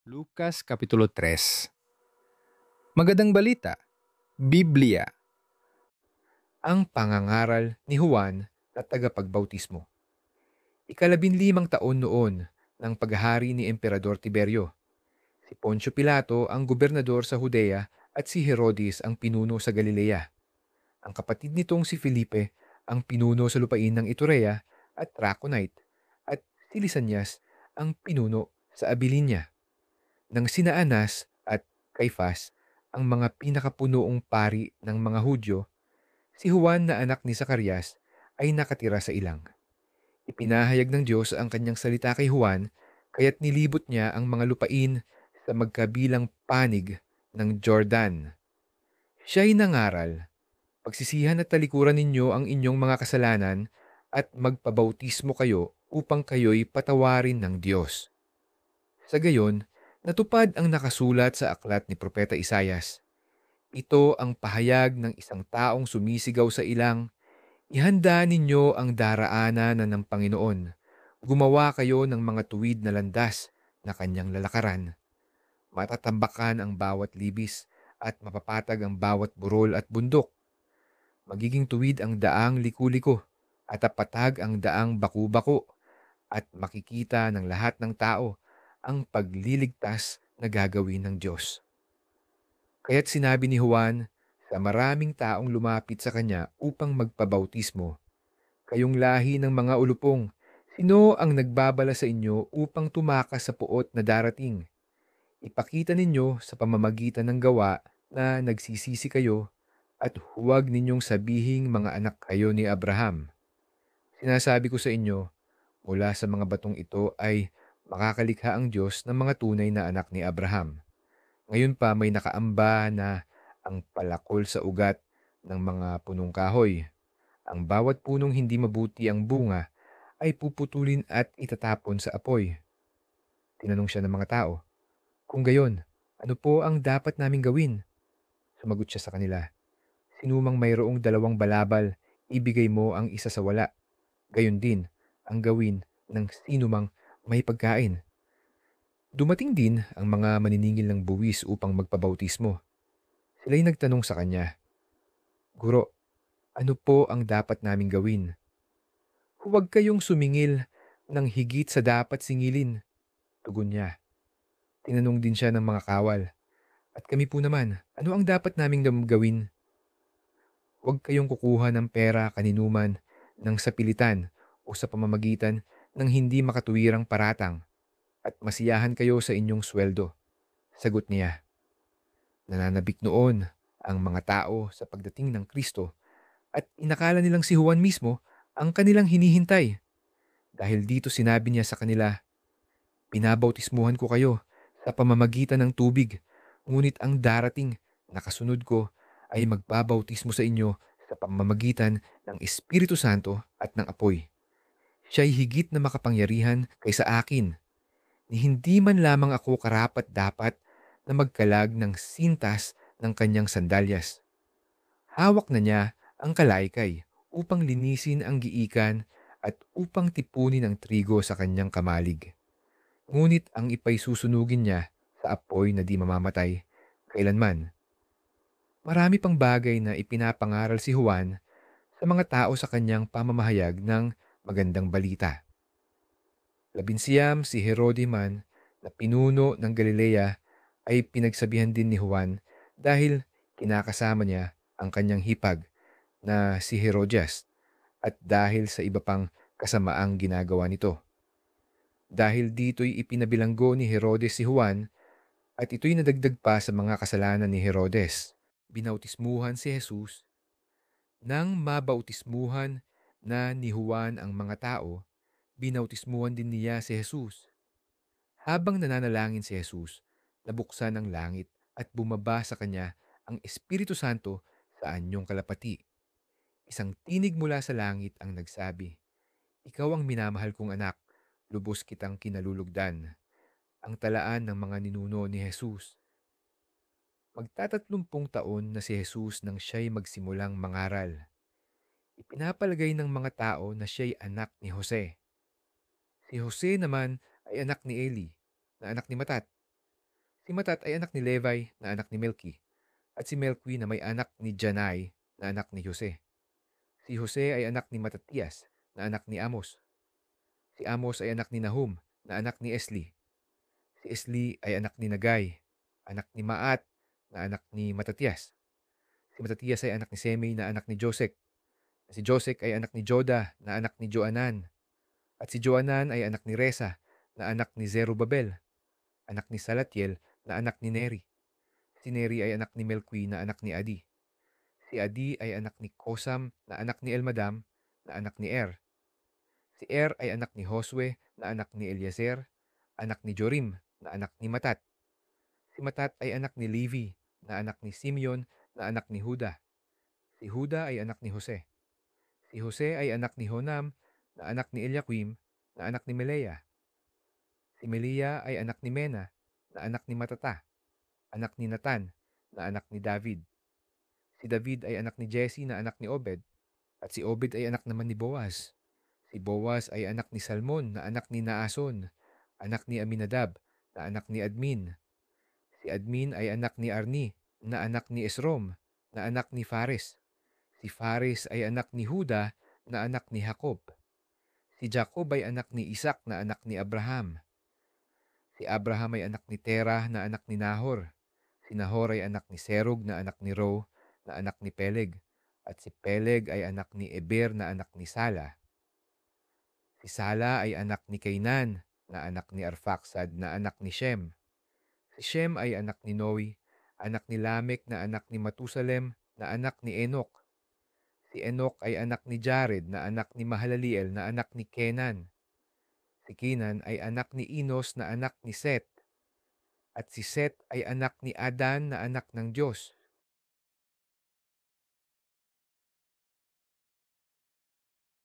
Lucas Kapitulo 3. Magandang balita, Biblia, ang pangangaral ni Juan na tagapagbautismo. Ikalabinlimang taon noon ng paghahari ni Emperador Tiberio. Si Poncio Pilato ang gobernador sa Judea at si Herodes ang pinuno sa Galilea. Ang kapatid nitong si Felipe ang pinuno sa lupain ng Iturea at Traconite at si Lisanias ang pinuno sa Abilinia. Nang sina Anas at Caifás ang mga pinakapunoong pari ng mga Hudyo, si Juan na anak ni Zacarias ay nakatira sa ilang. Ipinahayag ng Diyos ang kanyang salita kay Juan, kaya't nilibot niya ang mga lupain sa magkabilang panig ng Jordan. Siya'y nangaral, "Pagsisihan at talikuran ninyo ang inyong mga kasalanan at magpabautismo kayo upang kayo'y patawarin ng Diyos." Sa gayon, natupad ang nakasulat sa aklat ni Propeta Isayas. Ito ang pahayag ng isang taong sumisigaw sa ilang, "Ihanda ninyo ang daraanan ng Panginoon. Gumawa kayo ng mga tuwid na landas na kanyang lalakaran. Matatambakan ang bawat libis at mapapatag ang bawat burol at bundok. Magiging tuwid ang daang liku-liko at patag ang daang baku-bako at makikita ng lahat ng tao ang pagliligtas na gagawin ng Diyos." Kaya't sinabi ni Juan sa maraming taong lumapit sa kanya upang magpabautismo, "Kayong lahi ng mga ulupong, sino ang nagbabala sa inyo upang tumakas sa puot na darating? Ipakita ninyo sa pamamagitan ng gawa na nagsisisi kayo at huwag ninyong sabihing mga anak kayo ni Abraham. Sinasabi ko sa inyo, mula sa mga batong ito ay makakalikha ang Diyos ng mga tunay na anak ni Abraham. Ngayon pa may nakaamba na ang palakol sa ugat ng mga punong kahoy. Ang bawat punong hindi mabuti ang bunga ay puputulin at itatapon sa apoy." Tinanong siya ng mga tao, "Kung gayon, ano po ang dapat naming gawin?" Sumagot siya sa kanila, "Sinumang mayroong 2 balabal, ibigay mo ang isa sa wala. Gayon din ang gawin ng sinumang may pagkain." Dumating din ang mga maniningil ng buwis upang magpabautismo. Sila'y nagtanong sa kanya, "Guro, ano po ang dapat naming gawin?" "Huwag kayong sumingil ng higit sa dapat singilin," tugon niya. Tinanong din siya ng mga kawal, "At kami po naman, ano ang dapat naming gawin?" "Huwag kayong kukuha ng pera kaninuman ng sapilitan o sa pamamagitan ng hindi makatuwirang paratang, at masiyahan kayo sa inyong sweldo." Sagot niya. Nananabik noon ang mga tao sa pagdating ng Kristo at inakala nilang si Juan mismo ang kanilang hinihintay. Dahil dito sinabi niya sa kanila, "Pinabautismuhan ko kayo sa pamamagitan ng tubig, ngunit ang darating na kasunod ko ay magbabautismo sa inyo sa pamamagitan ng Espiritu Santo at ng apoy. Siya'y higit na makapangyarihan kaysa akin, ni hindi man lamang ako karapat-dapat na magkalag ng sintas ng kanyang sandalyas." Hawak na niya ang kalaykay upang linisin ang giikan at upang tipunin ang trigo sa kanyang kamalig. Ngunit ang ipay susunugin niya sa apoy na di mamamatay kailanman. Marami pang bagay na ipinapangaral si Juan sa mga tao sa kanyang pamamahayag ng magandang balita. 11 si Herodiman na pinuno ng Galilea ay pinagsabihan din ni Juan dahil kinakasama niya ang kanyang hipag na si Herodias at dahil sa iba pang kasamaang ginagawa nito. Dahil dito'y ipinabilanggo ni Herodes si Juan at ito'y nadagdag pa sa mga kasalanan ni Herodes. Binautismuhan si Jesus. Nang mabautismuhan na ni Juan ang mga tao, binautismuhan din niya si Jesus. Habang nananalangin si Jesus, nabuksan ang langit at bumaba sa kanya ang Espiritu Santo sa anyong kalapati. Isang tinig mula sa langit ang nagsabi, "Ikaw ang minamahal kong anak, lubos kitang kinalulugdan." Ang talaan ng mga ninuno ni Jesus. Magtatatlumpung taon na si Jesus nang siya'y magsimulang mangaral. Ipinapalagay ng mga tao na siya'y anak ni Jose. Si Jose naman ay anak ni Eli, na anak ni Matat. Si Matat ay anak ni Levi na anak ni Melki, at si Melki na may anak ni Janai na anak ni Jose. Si Jose ay anak ni Matatias na anak ni Amos. Si Amos ay anak ni Nahum na anak ni Esli. Si Esli ay anak ni Nagay, anak ni Maat na anak ni Matatias. Si Matatias ay anak ni Semei na anak ni Josek. Si Josek ay anak ni Joda na anak ni Joanan. At si Joanan ay anak ni Resa na anak ni Zerubabel, anak ni Salatiel na anak ni Neri. Si Neri ay anak ni Melki na anak ni Adi. Si Adi ay anak ni Kosam na anak ni Elmadam na anak ni Er. Si Er ay anak ni Josue na anak ni Eliezer, anak ni Jorim na anak ni Matat. Si Matat ay anak ni Levi na anak ni Simeon na anak ni Huda. Si Huda ay anak ni Jose. Si Jose ay anak ni Honam na anak ni Eliaquim na anak ni Melea. Si Melea ay anak ni Mena na anak ni Matata, anak ni Natan na anak ni David. Si David ay anak ni Jesse na anak ni Obed, at si Obed ay anak naman ni Boaz. Si Boaz ay anak ni Salmon na anak ni Naason, anak ni Aminadab na anak ni Admin. Si Admin ay anak ni Arni na anak ni Esrom na anak ni Fares. Si Fares ay anak ni Huda na anak ni Jacob. Si Jacob ay anak ni Isaac na anak ni Abraham. Si Abraham ay anak ni Terah na anak ni Nahor. Si Nahor ay anak ni Serug na anak ni Ro na anak ni Peleg. At si Peleg ay anak ni Eber na anak ni Sala. Si Sala ay anak ni Cainan na anak ni Arphaxad na anak ni Shem. Si Shem ay anak ni Noe, anak ni Lamek na anak ni Matusalem na anak ni Enoch. Si Enoch ay anak ni Jared na anak ni Mahalaliel na anak ni Kenan. Si Kenan ay anak ni Enos na anak ni Set. At si Set ay anak ni Adan na anak ng Diyos.